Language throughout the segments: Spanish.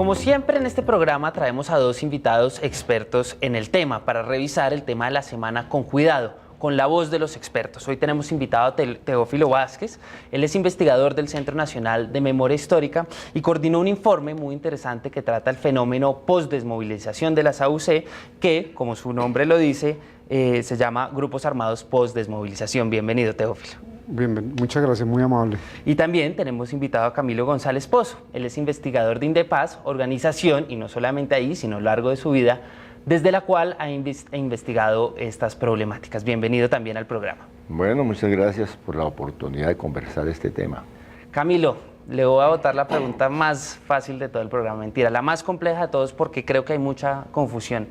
Como siempre en este programa traemos a dos invitados expertos en el tema para revisar el tema de la semana con cuidado, con la voz de los expertos. Hoy tenemos invitado a Teófilo Vázquez. Él es investigador del Centro Nacional de Memoria Histórica y coordinó un informe muy interesante que trata el fenómeno post-desmovilización de las AUC, que, como su nombre lo dice, se llama Grupos Armados Post-Desmovilización. Bienvenido, Teófilo. Bien, muchas gracias, muy amable. Y también tenemos invitado a Camilo González Pozo. Él es investigador de Indepaz, organización, y no solamente ahí, sino a lo largo de su vida, desde la cual ha investigado estas problemáticas. Bienvenido también al programa. Bueno, muchas gracias por la oportunidad de conversar este tema. Camilo, le voy a botar la pregunta más fácil de todo el programa, mentira, la más compleja de todos porque creo que hay mucha confusión.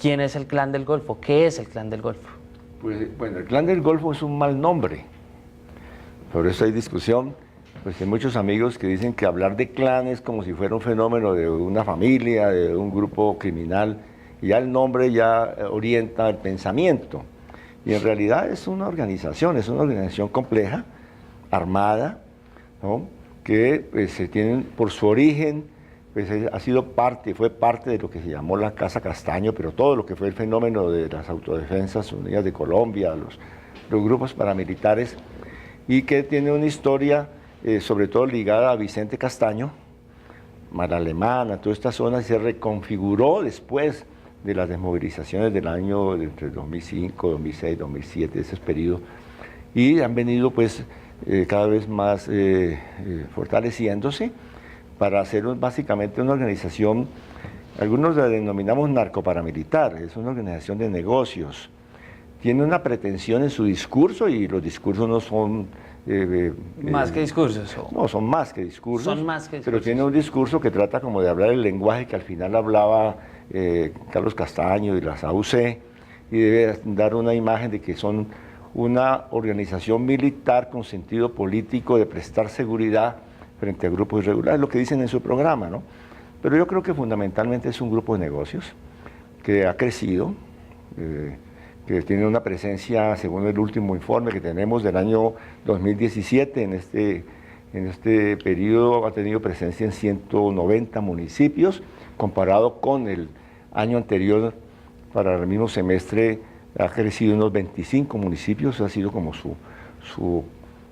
¿Quién es el Clan del Golfo? ¿Qué es el Clan del Golfo? Pues bueno, el Clan del Golfo es un mal nombre. Por eso hay discusión, pues hay muchos amigos que dicen que hablar de clan es como si fuera un fenómeno de una familia, de un grupo criminal, y ya el nombre ya orienta el pensamiento. Y en realidad es una organización compleja, armada, ¿no? Que pues, se tienen por su origen, pues ha sido fue parte de lo que se llamó la Casa Castaño, pero todo lo que fue el fenómeno de las Autodefensas Unidas de Colombia, los grupos paramilitares, y que tiene una historia sobre todo ligada a Vicente Castaño, Mar Alemana, toda esta zona se reconfiguró después de las desmovilizaciones del año entre 2005, 2006, 2007, ese periodo, y han venido pues cada vez más fortaleciéndose para hacer básicamente una organización, algunos la denominamos narcoparamilitar, es una organización de negocios. Tiene una pretensión en su discurso y los discursos no son... ¿Más que discursos? No, son más que discursos. Son más que discursos. Pero tiene un discurso que trata como de hablar el lenguaje que al final hablaba Carlos Castaño y las AUC, y debe dar una imagen de que son una organización militar con sentido político de prestar seguridad frente a grupos irregulares, lo que dicen en su programa, ¿no? Pero yo creo que fundamentalmente es un grupo de negocios que ha crecido, que tiene una presencia, según el último informe que tenemos del año 2017, en este periodo ha tenido presencia en 190 municipios, comparado con el año anterior, para el mismo semestre ha crecido en unos 25 municipios, ha sido como su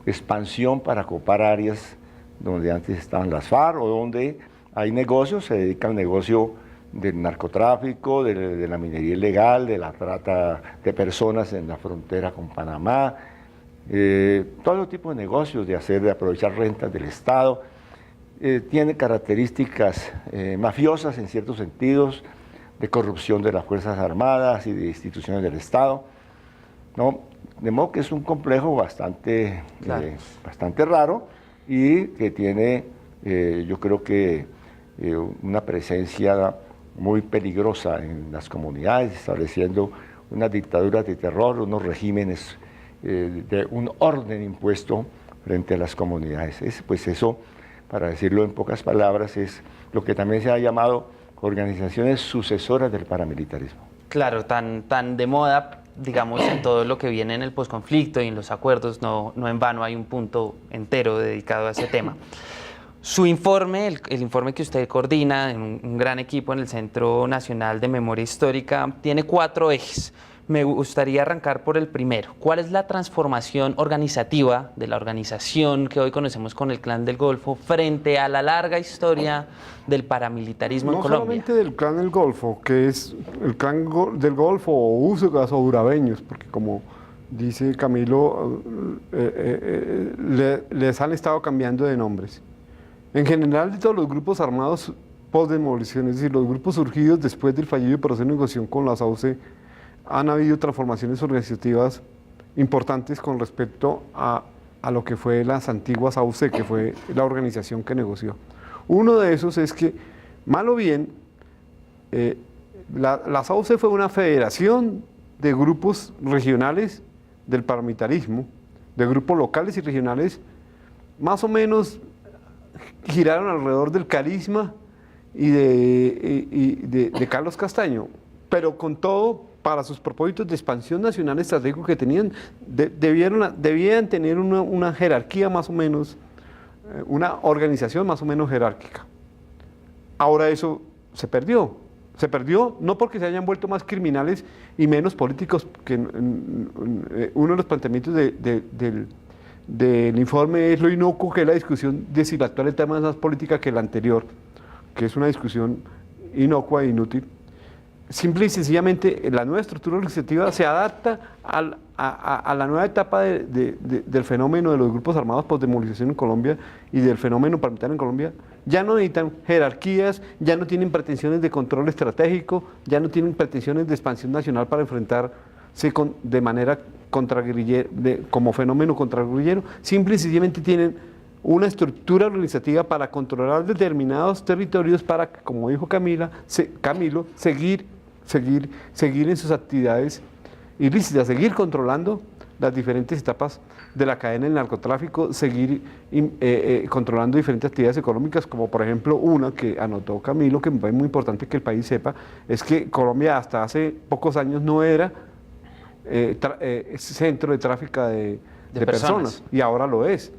expansión para copar áreas donde antes estaban las FARC o donde hay negocios, se dedica al negocio del narcotráfico, de la minería ilegal, de la trata de personas en la frontera con Panamá, todo tipo de negocios de aprovechar rentas del Estado. Tiene características mafiosas en ciertos sentidos, de corrupción de las Fuerzas Armadas y de instituciones del Estado, ¿no? De modo que es un complejo bastante, claro, bastante raro y que tiene, yo creo que, una presencia muy peligrosa en las comunidades, estableciendo unas dictaduras de terror, unos regímenes de un orden impuesto frente a las comunidades. Pues eso, para decirlo en pocas palabras, es lo que también se ha llamado organizaciones sucesoras del paramilitarismo. Claro, tan de moda, digamos, en todo lo que viene en el posconflicto y en los acuerdos, no en vano hay un punto entero dedicado a ese tema. Su informe, el informe que usted coordina en un gran equipo en el Centro Nacional de Memoria Histórica, tiene 4 ejes. Me gustaría arrancar por el primero. ¿Cuál es la transformación organizativa de la organización que hoy conocemos con el Clan del Golfo frente a la larga historia del paramilitarismo en Colombia? No solamente del Clan del Golfo, que es el Clan del Golfo o úsugas o urabeños, porque como dice Camilo, les han estado cambiando de nombres. En general, de todos los grupos armados post-desmovilización, es decir, los grupos surgidos después del fallido proceso de negociación con las AUC, han habido transformaciones organizativas importantes con respecto a lo que fue las antiguas AUC, que fue la organización que negoció. Uno de esos es que, mal o bien, las AUC fue una federación de grupos regionales del paramilitarismo, de grupos locales y regionales, más o menos giraron alrededor del carisma y de Carlos Castaño, pero con todo, para sus propósitos de expansión nacional estratégico que tenían, debían tener una jerarquía más o menos, una organización más o menos jerárquica. Ahora eso se perdió. Se perdió no porque se hayan vuelto más criminales y menos políticos, que uno de los planteamientos del informe es lo inocuo que es la discusión de si la actual etapa es más política que la anterior, que es una discusión inocua e inútil. Simple y sencillamente la nueva estructura legislativa se adapta a la nueva etapa del fenómeno de los grupos armados por demolición en Colombia y del fenómeno paramilitar en Colombia. Ya no necesitan jerarquías, ya no tienen pretensiones de control estratégico, ya no tienen pretensiones de expansión nacional para enfrentarse de manera contraguerrillera, como fenómeno contraguerrillero. Simple y sencillamente tienen una estructura organizativa para controlar determinados territorios para, como dijo Camilo, seguir en sus actividades ilícitas, seguir controlando las diferentes etapas de la cadena del narcotráfico, seguir controlando diferentes actividades económicas, como por ejemplo una que anotó Camilo, que me parece muy importante que el país sepa, es que Colombia hasta hace pocos años no era centro de tráfico de personas, y ahora lo es.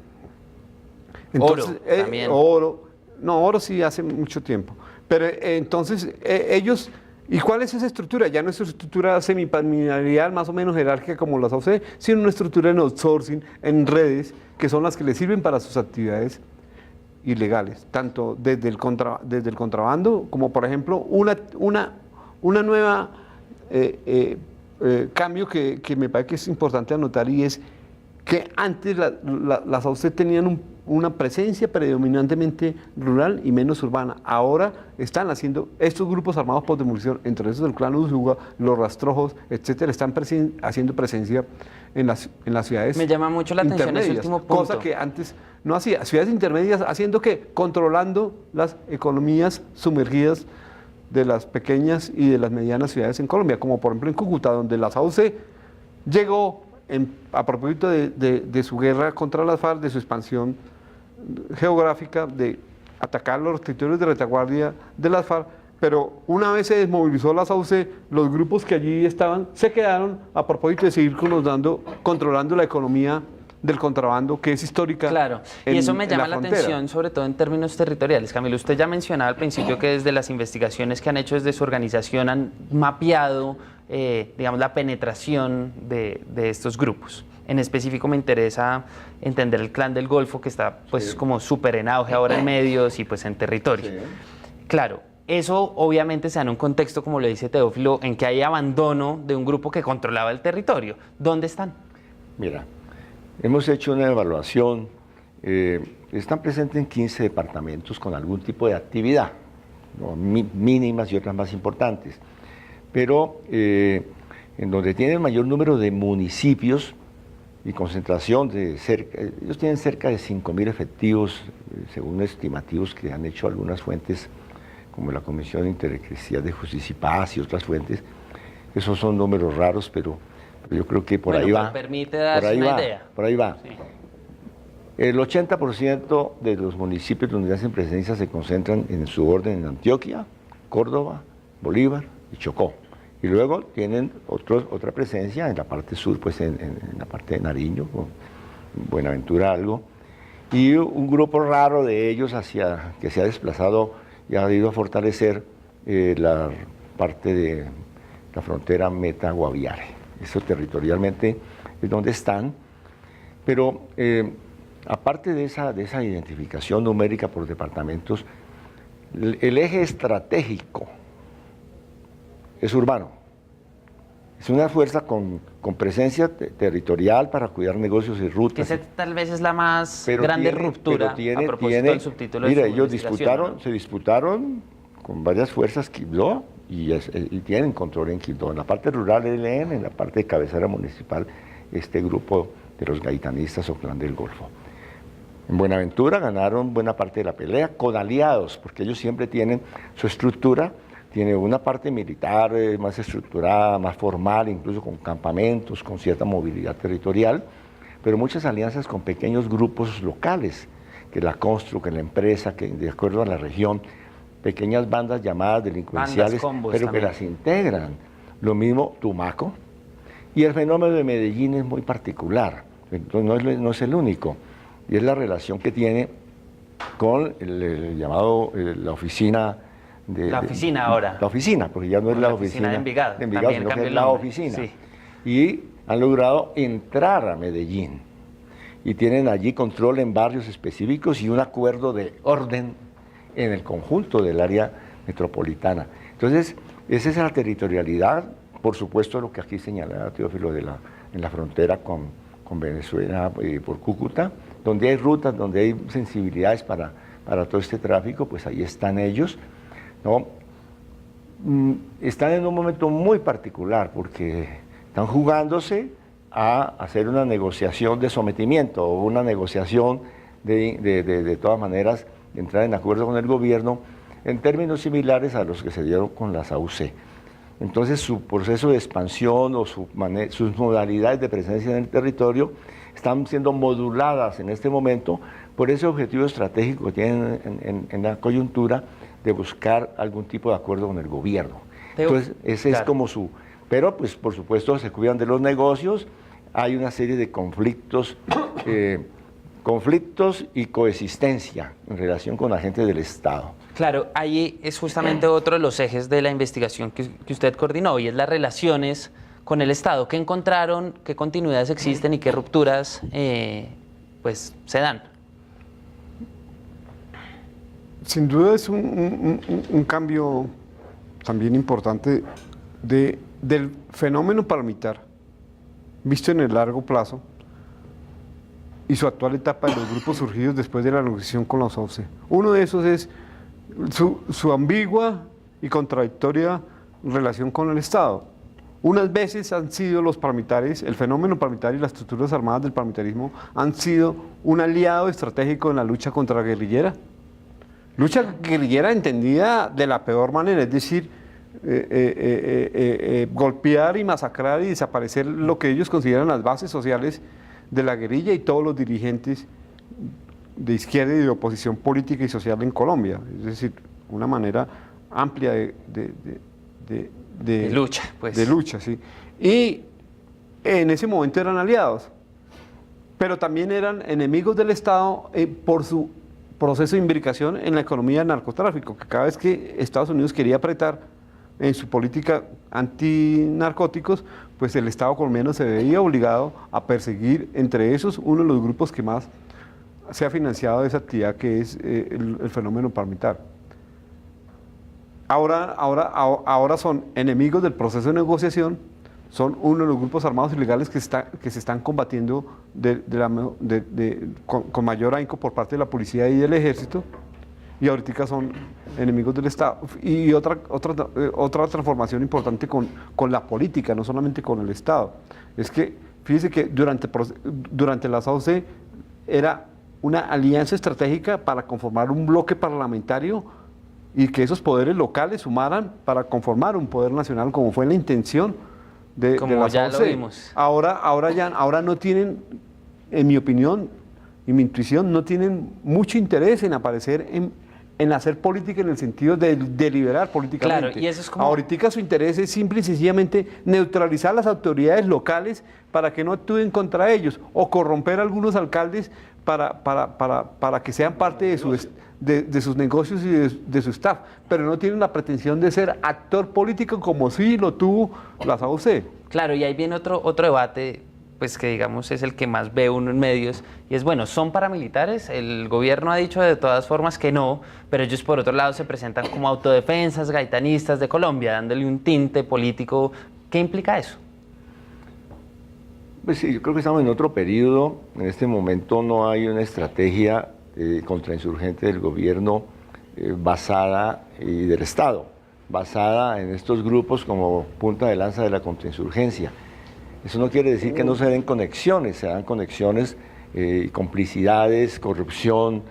Entonces, oro, también. Oro sí hace mucho tiempo. Pero entonces ellos, ¿y cuál es esa estructura? Ya no es una estructura semiparamilitar, más o menos jerárquica como las AUC, sino una estructura en outsourcing, en redes, que son las que les sirven para sus actividades ilegales, tanto desde el contrabando, como por ejemplo una nueva cambio que me parece que es importante anotar, y es que antes las AUC tenían una presencia predominantemente rural y menos urbana. Ahora están haciendo, estos grupos armados por demolición, entre esos del clan Usuga, los rastrojos, etcétera, están haciendo presencia en las ciudades. Me llama mucho la atención ese último punto. Cosa que antes no hacía. Ciudades intermedias, haciendo que controlando las economías sumergidas de las pequeñas y de las medianas ciudades en Colombia, como por ejemplo en Cúcuta, donde las AUC llegó a propósito de su guerra contra las FARC, de su expansión geográfica, de atacar los territorios de retaguardia de las FARC, pero una vez se desmovilizó las AUC, los grupos que allí estaban se quedaron a propósito de seguir controlando la economía del contrabando, que es histórica. Claro, y eso me llama la atención, sobre todo en términos territoriales. Camilo, usted ya mencionaba al principio que desde las investigaciones que han hecho desde su organización han mapeado, digamos, la penetración de estos grupos. En específico me interesa entender el Clan del Golfo, que está pues como súper en auge ahora en medios y pues en territorio. Sí. Claro, eso obviamente se da en un contexto, como lo dice Teófilo, en que hay abandono de un grupo que controlaba el territorio. ¿Dónde están? Mira, hemos hecho una evaluación, están presentes en 15 departamentos con algún tipo de actividad, ¿no? Mínimas y otras más importantes, pero en donde tiene el mayor número de municipios y concentración de ellos tienen cerca de 5.000 efectivos, según estimativos que han hecho algunas fuentes, como la Comisión Intereclesial de Justicia y Paz y otras fuentes. Esos son números raros, pero yo creo que por ahí va. Permite darse una idea. Por ahí va. Sí. El 80% de los municipios donde hacen presencia se concentran en su orden en Antioquia, Córdoba, Bolívar y Chocó. Y luego tienen otra presencia en la parte sur, pues en la parte de Nariño, Buenaventura algo, y un grupo raro de ellos que se ha desplazado y ha ido a fortalecer la parte de la frontera Meta-Guaviare. Eso territorialmente es donde están, pero aparte de esa identificación numérica por departamentos, el eje estratégico es urbano. Es una fuerza con presencia territorial para cuidar negocios y rutas. Esa tal vez es la más grande ruptura a propósito del subtítulo. Mira, ellos se disputaron con varias fuerzas Quibdó y tienen control en Quibdó. En la parte rural del ELN, en la parte de cabecera municipal, este grupo de los gaitanistas o Clan del Golfo. En Buenaventura ganaron buena parte de la pelea con aliados, porque ellos siempre tienen su estructura. Tiene una parte militar más estructurada, más formal, incluso con campamentos, con cierta movilidad territorial, pero muchas alianzas con pequeños grupos locales, que la Constru, que la empresa, que de acuerdo a la región, pequeñas bandas llamadas delincuenciales, pero también, que las integran. Lo mismo Tumaco, y el fenómeno de Medellín es muy particular, entonces no es el único, y es la relación que tiene con el llamado la oficina La oficina ahora. La oficina, porque ya no es la oficina de Envigado. de Envigado, También sino que cambió es el la nombre. oficina. Sí. Y han logrado entrar a Medellín. Y tienen allí control en barrios específicos y un acuerdo de orden en el conjunto del área metropolitana. Entonces, esa es la territorialidad, por supuesto, lo que aquí señalaba Teófilo en la frontera con Venezuela por Cúcuta, donde hay rutas, donde hay sensibilidades para todo este tráfico, pues ahí están ellos, ¿no? Están en un momento muy particular porque están jugándose a hacer una negociación de sometimiento o una negociación de todas maneras de entrar en acuerdo con el gobierno en términos similares a los que se dieron con las AUC. Entonces su proceso de expansión o sus modalidades de presencia en el territorio están siendo moduladas en este momento por ese objetivo estratégico que tienen en la coyuntura de buscar algún tipo de acuerdo con el gobierno. Entonces ese es como su... Pero pues por supuesto se cuidan de los negocios, hay una serie de conflictos, conflictos y coexistencia en relación con agentes del Estado. Claro, ahí es justamente otro de los ejes de la investigación que usted coordinó y es las relaciones con el Estado. ¿Qué encontraron, qué continuidades existen y qué rupturas pues se dan? Sin duda es un cambio también importante del fenómeno paramilitar visto en el largo plazo y su actual etapa de los grupos surgidos después de la negociación con los AUC. Uno de esos es su ambigua y contradictoria relación con el Estado. Unas veces han sido los paramilitares, el fenómeno paramilitar y las estructuras armadas del paramilitarismo han sido un aliado estratégico en la lucha contra la guerrillera. Lucha guerrillera entendida de la peor manera, es decir, golpear y masacrar y desaparecer lo que ellos consideran las bases sociales de la guerrilla y todos los dirigentes de izquierda y de oposición política y social en Colombia. Es decir, una manera amplia de lucha, pues. De lucha, sí. Y en ese momento eran aliados, pero también eran enemigos del Estado por su proceso de imbricación en la economía del narcotráfico, que cada vez que Estados Unidos quería apretar en su política antinarcóticos, pues el Estado colombiano se veía obligado a perseguir entre esos uno de los grupos que más se ha financiado de esa actividad, que es el fenómeno paramilitar. Ahora son enemigos del proceso de negociación, son uno de los grupos armados ilegales que se están combatiendo con mayor ahínco por parte de la policía y del ejército, y ahorita son enemigos del Estado. Y otra transformación importante con la política, no solamente con el Estado, es que fíjese que durante las AOC era una alianza estratégica para conformar un bloque parlamentario y que esos poderes locales sumaran para conformar un poder nacional, como fue la intención de las ya AOC. lo vimos. Ahora no tienen, en mi opinión y mi intuición, no tienen mucho interés en aparecer en hacer política en el sentido de deliberar políticamente. Claro, y eso es como... Ahorita su interés es simple y sencillamente neutralizar las autoridades locales para que no actúen contra ellos o corromper a algunos alcaldes para que sean parte de sus negocios y de su staff, pero no tienen la pretensión de ser actor político como sí lo tuvo las AUC. Claro, y ahí viene otro debate, pues que digamos es el que más ve uno en medios, y es bueno, son paramilitares, el gobierno ha dicho de todas formas que no, pero ellos por otro lado se presentan como autodefensas, gaitanistas de Colombia, dándole un tinte político. ¿Qué implica eso? Pues sí, yo creo que estamos en otro periodo. En este momento no hay una estrategia contrainsurgente del gobierno basada y del Estado, basada en estos grupos como punta de lanza de la contrainsurgencia. Eso no quiere decir que no se den conexiones, se dan conexiones, complicidades, corrupción,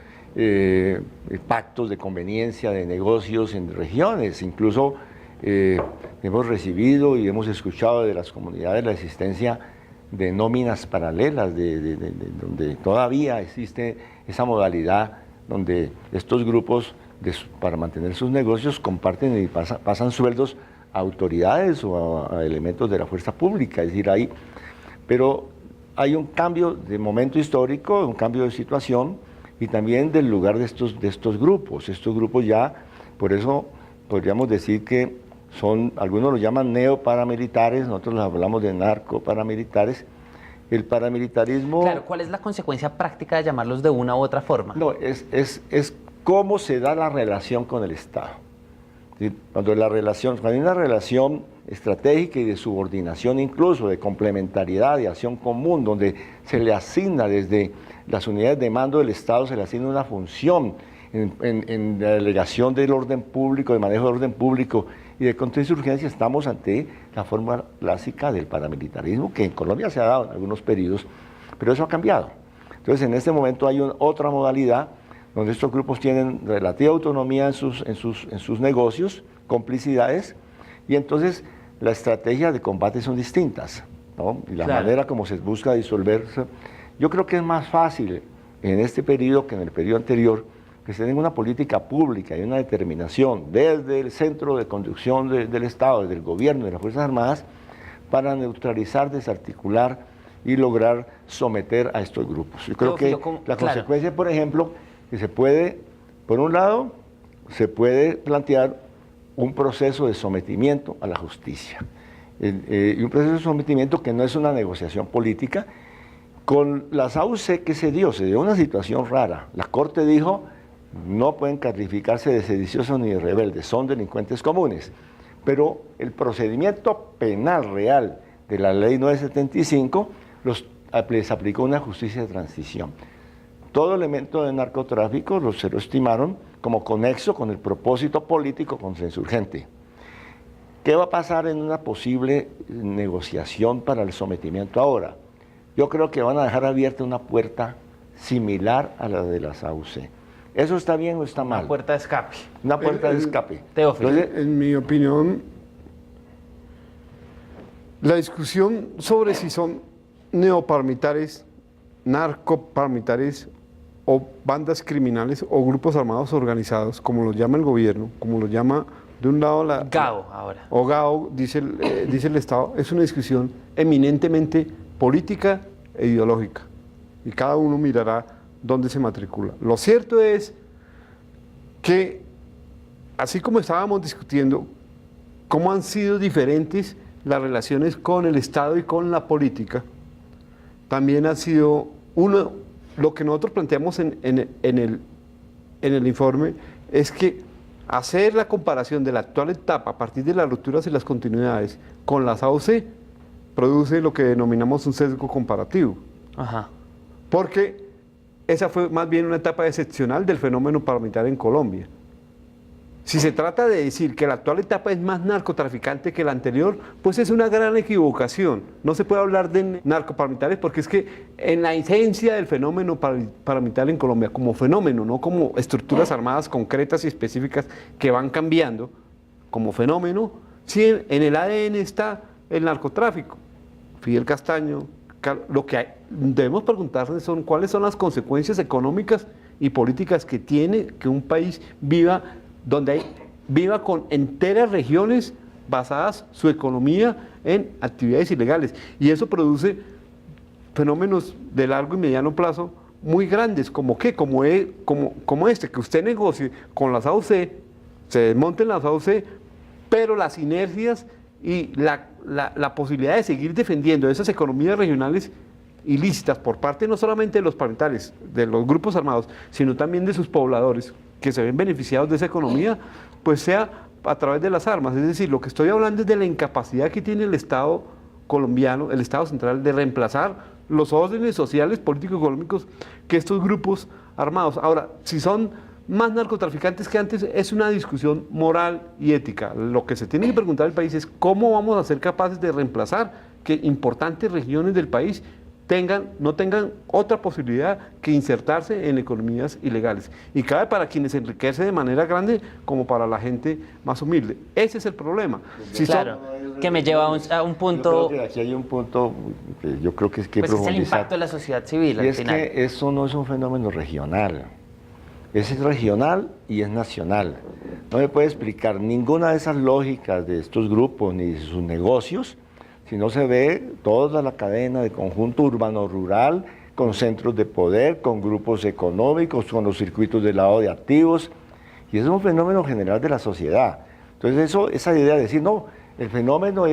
pactos de conveniencia, de negocios en regiones. Incluso hemos recibido y hemos escuchado de las comunidades la existencia de nóminas paralelas, donde todavía existe esa modalidad donde estos grupos para mantener sus negocios comparten y pasan sueldos a autoridades o a elementos de la fuerza pública, es decir, pero hay un cambio de momento histórico, un cambio de situación y también del lugar de estos grupos. Estos grupos ya, por eso podríamos decir que son, algunos los llaman neoparamilitares, nosotros los hablamos de narcoparamilitares. El paramilitarismo... Claro, ¿cuál es la consecuencia práctica de llamarlos de una u otra forma? No, es cómo se da la relación con el Estado. ¿Sí? Cuando hay una relación estratégica y de subordinación incluso, de complementariedad, de acción común, donde se le asigna desde las unidades de mando del Estado, se le asigna una función en la delegación del orden público, de manejo del orden público y de contrainsurgencia, estamos ante la forma clásica del paramilitarismo, que en Colombia se ha dado en algunos periodos, pero eso ha cambiado. Entonces, en este momento hay otra modalidad donde estos grupos tienen relativa autonomía en sus negocios, complicidades, y entonces la estrategia de combate son distintas, ¿no? Y la manera como se busca disolverse. Yo creo que es más fácil en este periodo que en el periodo anterior que se tenga una política pública y una determinación desde el centro de conducción del Estado, desde el gobierno, de las Fuerzas Armadas, para neutralizar, desarticular y lograr someter a estos grupos. Yo creo que la consecuencia, por ejemplo, que se puede, por un lado, se puede plantear un proceso de sometimiento a la justicia. Y un proceso de sometimiento que no es una negociación política. Con las AUC que se dio una situación rara. La Corte dijo, no pueden calificarse de sediciosos ni de rebeldes, son delincuentes comunes. Pero el procedimiento penal real de la ley 975 les aplicó una justicia de transición. Todo elemento de narcotráfico se lo estimaron como conexo con el propósito político consensurgente. ¿Qué va a pasar en una posible negociación para el sometimiento ahora? Yo creo que van a dejar abierta una puerta similar a la de las AUC. ¿Eso está bien o está mal? Una puerta de escape. Una puerta de escape. Teófilo. Entonces, en mi opinión, la discusión sobre si son neoparamilitares, narcoparamilitares o bandas criminales o grupos armados organizados, como los llama el gobierno, como lo llama de un lado la... GAO ahora. O GAO, dice el Estado, es una discusión eminentemente política e ideológica. Y cada uno mirará dónde se matricula. Lo cierto es que, así como estábamos discutiendo cómo han sido diferentes las relaciones con el Estado y con la política, también ha sido lo que nosotros planteamos en el informe, es que hacer la comparación de la actual etapa a partir de las rupturas y las continuidades con las AOC produce lo que denominamos un sesgo comparativo. Ajá. Porque esa fue más bien una etapa excepcional del fenómeno paramilitar en Colombia. Si se trata de decir que la actual etapa es más narcotraficante que la anterior, pues es una gran equivocación. No se puede hablar de narcoparamilitares porque es que en la esencia del fenómeno paramilitar en Colombia, como fenómeno, no como estructuras armadas concretas y específicas que van cambiando, como fenómeno, sí, en el ADN está el narcotráfico. Fidel Castaño, lo que debemos preguntarnos son cuáles son las consecuencias económicas y políticas que tiene que un país viva con enteras regiones basadas su economía en actividades ilegales. Y eso produce fenómenos de largo y mediano plazo muy grandes, como este, que usted negocie con las AOC, se desmonten las AOC, pero las sinergias y la posibilidad de seguir defendiendo esas economías regionales ilícitas por parte no solamente de los paramilitares, de los grupos armados, sino también de sus pobladores, que se ven beneficiados de esa economía, pues sea a través de las armas. Es decir, lo que estoy hablando es de la incapacidad que tiene el Estado colombiano, el Estado central, de reemplazar los órdenes sociales, políticos, económicos que estos grupos armados. Ahora, si son más narcotraficantes que antes, es una discusión moral y ética. Lo que se tiene que preguntar el país es cómo vamos a ser capaces de reemplazar que importantes regiones del país no tengan otra posibilidad que insertarse en economías ilegales. Y cabe para quienes se enriquecen de manera grande como para la gente más humilde. Ese es el problema. Claro, que me lleva a un punto... Yo creo que aquí hay un punto que yo creo que es que pues es el profundizar. impacto de la sociedad civil al Y es final. que eso no es un fenómeno regional. Es regional y es nacional. No me puede explicar ninguna de esas lógicas de estos grupos ni de sus negocios si no se ve toda la cadena de conjunto urbano-rural, con centros de poder, con grupos económicos, con los circuitos de lavado de activos. Y es un fenómeno general de la sociedad. Entonces esa idea de decir, no, el fenómeno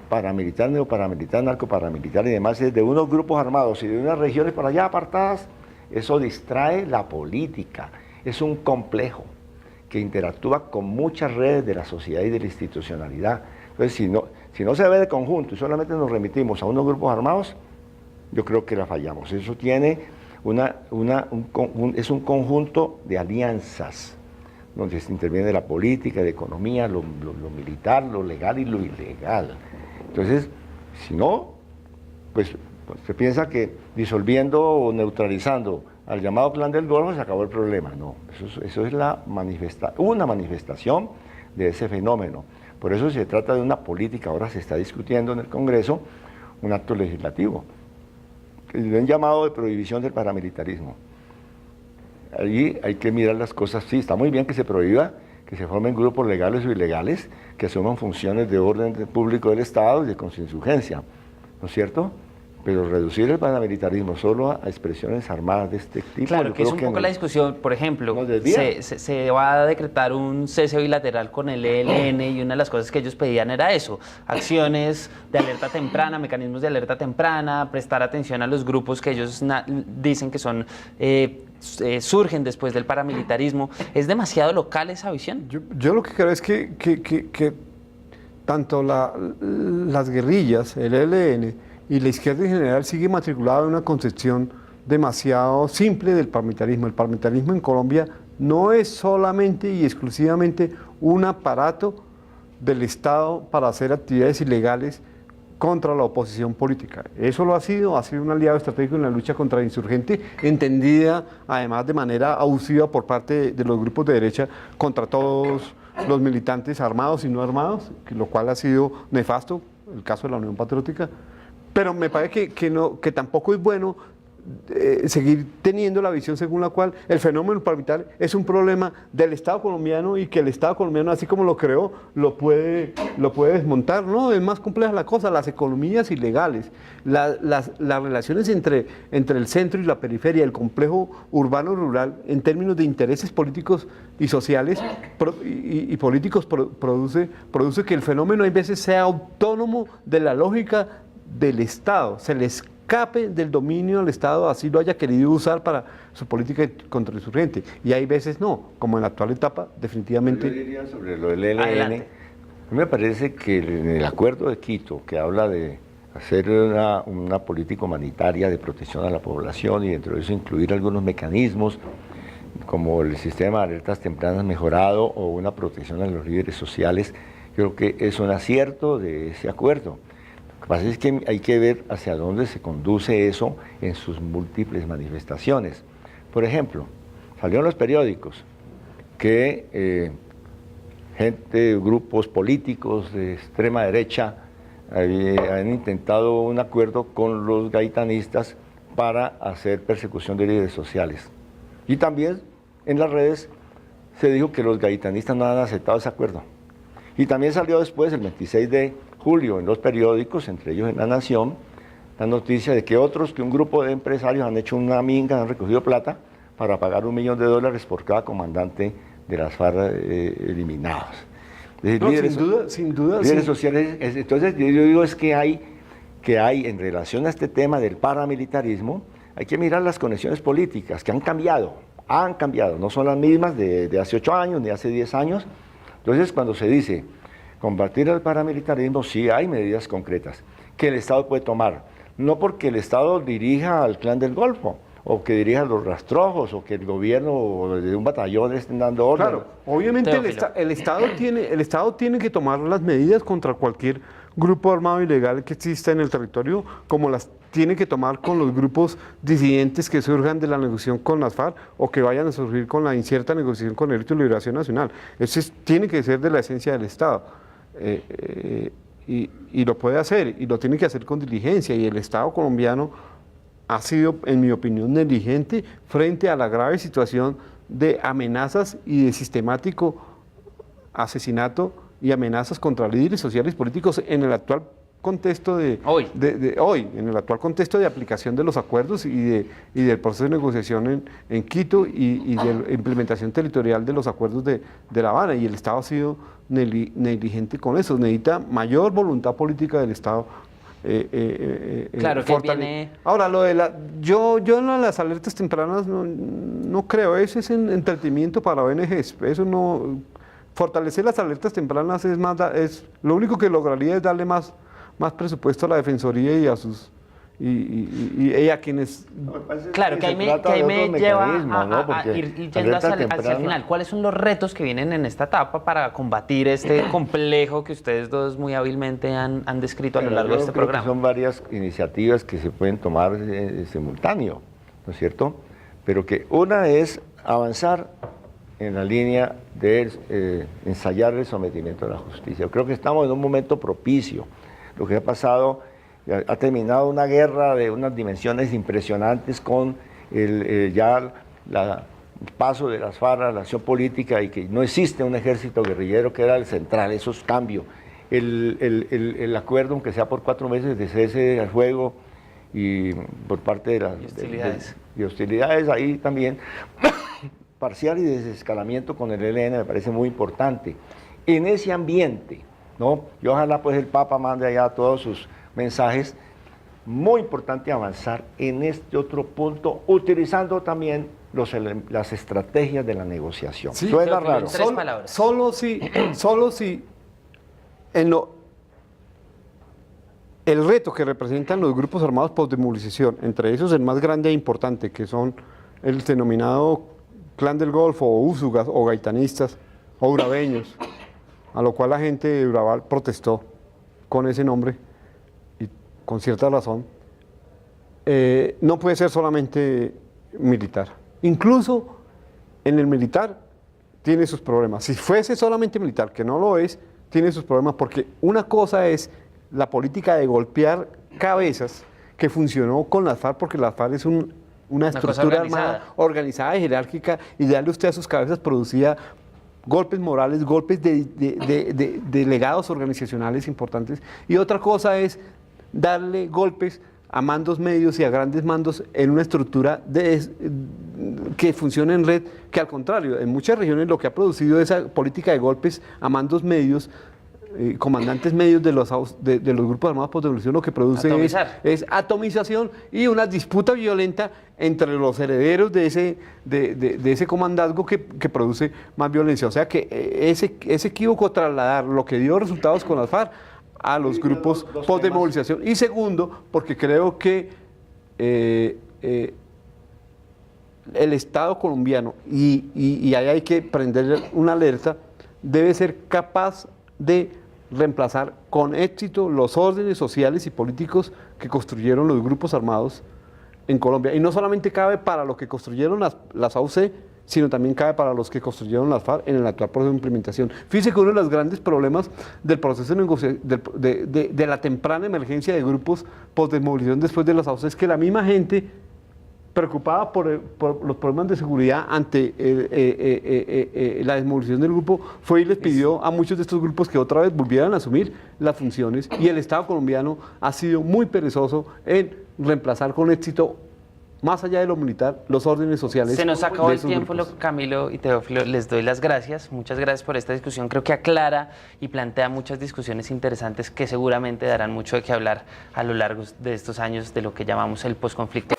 paramilitar, neoparamilitar, narcoparamilitar y demás es de unos grupos armados y de unas regiones por allá apartadas, eso distrae la política, es un complejo que interactúa con muchas redes de la sociedad y de la institucionalidad. Entonces, si no se ve de conjunto y solamente nos remitimos a unos grupos armados, yo creo que la fallamos. Eso tiene es un conjunto de alianzas, donde se interviene la política, la economía, lo militar, lo legal y lo ilegal. Entonces, si no, pues se piensa que disolviendo o neutralizando al llamado Clan del Golfo se acabó el problema. No, eso es una manifestación de ese fenómeno. Por eso se trata de una política, ahora se está discutiendo en el Congreso un acto legislativo, que le han llamado de prohibición del paramilitarismo. Allí hay que mirar las cosas, sí, está muy bien que se prohíba, que se formen grupos legales o ilegales, que asuman funciones de orden público del Estado y de consinsurgencia, ¿no es cierto? Pero reducir el paramilitarismo solo a expresiones armadas de este tipo... Claro, que es un poco la discusión, por ejemplo, se va a decretar un cese bilateral con el ELN y una de las cosas que ellos pedían era eso, acciones de alerta temprana, mecanismos de alerta temprana, prestar atención a los grupos que ellos dicen que son... surgen después del paramilitarismo. ¿Es demasiado local esa visión? Yo lo que creo es que tanto las guerrillas, el ELN y la izquierda en general sigue matriculada en una concepción demasiado simple del paramilitarismo. El paramilitarismo en Colombia no es solamente y exclusivamente un aparato del Estado para hacer actividades ilegales contra la oposición política. Eso lo ha sido un aliado estratégico en la lucha contra el insurgente, entendida además de manera abusiva por parte de los grupos de derecha contra todos los militantes armados y no armados, lo cual ha sido nefasto, el caso de la Unión Patriótica. Pero me parece que tampoco es bueno seguir teniendo la visión según la cual el fenómeno paramilitar es un problema del Estado colombiano y que el Estado colombiano, así como lo creó, lo puede desmontar. No, es más compleja la cosa, las economías ilegales, las relaciones entre el centro y la periferia, el complejo urbano-rural, en términos de intereses políticos y sociales y políticos, produce que el fenómeno a veces sea autónomo de la lógica del Estado, se le escape del dominio del Estado, así lo haya querido usar para su política contrainsurgente. Y hay veces no, como en la actual etapa, definitivamente... Yo diría sobre lo del ELN, Adelante. a mí me parece que en el acuerdo de Quito, que habla de hacer una política humanitaria de protección a la población y dentro de eso incluir algunos mecanismos como el sistema de alertas tempranas mejorado o una protección a los líderes sociales, creo que es un acierto de ese acuerdo. Lo que pasa es que hay que ver hacia dónde se conduce eso en sus múltiples manifestaciones. Por ejemplo, salió en los periódicos que grupos políticos de extrema derecha han intentado un acuerdo con los gaitanistas para hacer persecución de líderes sociales. Y también en las redes se dijo que los gaitanistas no han aceptado ese acuerdo. Y también salió después, el 26 de julio, en los periódicos, entre ellos en La Nación, la noticia de que un grupo de empresarios han hecho una minga, han recogido plata para pagar $1 millón por cada comandante de las FARC eliminados. Es decir, no, sin duda. Líderes sociales. Entonces, yo digo es que hay en relación a este tema del paramilitarismo, hay que mirar las conexiones políticas que han cambiado, no son las mismas de hace 8 años ni hace 10 años. Entonces, cuando se dice combatir el paramilitarismo, sí hay medidas concretas que el Estado puede tomar, no porque el Estado dirija al Clan del Golfo, o que dirija los rastrojos, o que el gobierno de un batallón estén dando órdenes. Claro, obviamente el Estado tiene que tomar las medidas contra cualquier grupo armado ilegal que exista en el territorio, como las tiene que tomar con los grupos disidentes que surjan de la negociación con las FARC o que vayan a surgir con la incierta negociación con el Ejército de Liberación Nacional. Eso tiene que ser de la esencia del Estado. Y lo puede hacer, y lo tiene que hacer con diligencia, y el Estado colombiano ha sido, en mi opinión, negligente frente a la grave situación de amenazas y de sistemático asesinato y amenazas contra líderes sociales y políticos en el actual contexto hoy, en el actual contexto de aplicación de los acuerdos y del proceso de negociación en Quito y de la implementación territorial de los acuerdos de La Habana, y el Estado ha sido negligente con eso. Necesita mayor voluntad política del Estado. Claro que viene... Ahora, yo en las alertas tempranas no creo, eso es entretenimiento para ONGs, eso no... Fortalecer las alertas tempranas lo único que lograría es darle más presupuesto a la Defensoría y a sus... y a quienes... Claro, que ahí me lleva a ir yendo hacia el final. ¿Cuáles son los retos que vienen en esta etapa para combatir este complejo que ustedes dos muy hábilmente han descrito a lo largo de este programa? Son varias iniciativas que se pueden tomar simultáneo, ¿no es cierto? Pero que una es avanzar en la línea de ensayar el sometimiento a la justicia. Yo creo que estamos en un momento propicio. Lo que ha pasado... Ha terminado una guerra de unas dimensiones impresionantes con el paso de las FARC a la acción política y que no existe un ejército guerrillero que era el central, eso es cambio. El acuerdo, aunque sea por 4 meses de cese al fuego y por parte de las hostilidades ahí también, parcial y desescalamiento con el ELN me parece muy importante. En ese ambiente, ¿no? Y ojalá pues el Papa mande allá todos sus mensajes, muy importante avanzar en este otro punto, utilizando también las estrategias de la negociación. Sí, suena raro. Solo si el reto que representan los grupos armados por desmovilización, entre esos el más grande e importante, que son el denominado Clan del Golfo, o úsugas, o gaitanistas, o urabeños, a lo cual la gente de Urabal protestó con ese nombre, con cierta razón, no puede ser solamente militar. Incluso en el militar tiene sus problemas. Si fuese solamente militar, que no lo es, tiene sus problemas, porque una cosa es la política de golpear cabezas que funcionó con las FARC, porque las FARC es una estructura armada, organizada y jerárquica, y darle usted a sus cabezas producía golpes morales, golpes de legados organizacionales importantes. Y otra cosa es darle golpes a mandos medios y a grandes mandos en una estructura que funciona en red, que al contrario, en muchas regiones lo que ha producido esa política de golpes a mandos medios, comandantes medios de los grupos armados por devolución, lo que produce es atomización y una disputa violenta entre los herederos de ese comandazgo que produce más violencia. O sea que ese equívoco trasladar lo que dio resultados con las FARC a los grupos post-desmovilización. Y segundo, porque creo que el Estado colombiano, y ahí hay que prender una alerta, debe ser capaz de reemplazar con éxito los órdenes sociales y políticos que construyeron los grupos armados en Colombia. Y no solamente cabe para lo que construyeron las AUC, sino también cabe para los que construyeron las FARC en el actual proceso de implementación. Fíjese que uno de los grandes problemas del proceso de negociación, de la temprana emergencia de grupos post-desmovilización después de las AUC, es que la misma gente preocupada por los problemas de seguridad ante la desmovilización del grupo, fue y les pidió a muchos de estos grupos que otra vez volvieran a asumir las funciones, y el Estado colombiano ha sido muy perezoso en reemplazar con éxito, más allá de lo militar, los órdenes sociales. Se nos acabó el tiempo, Camilo y Teófilo, les doy las gracias. Muchas gracias por esta discusión. Creo que aclara y plantea muchas discusiones interesantes que seguramente darán mucho de qué hablar a lo largo de estos años de lo que llamamos el posconflicto.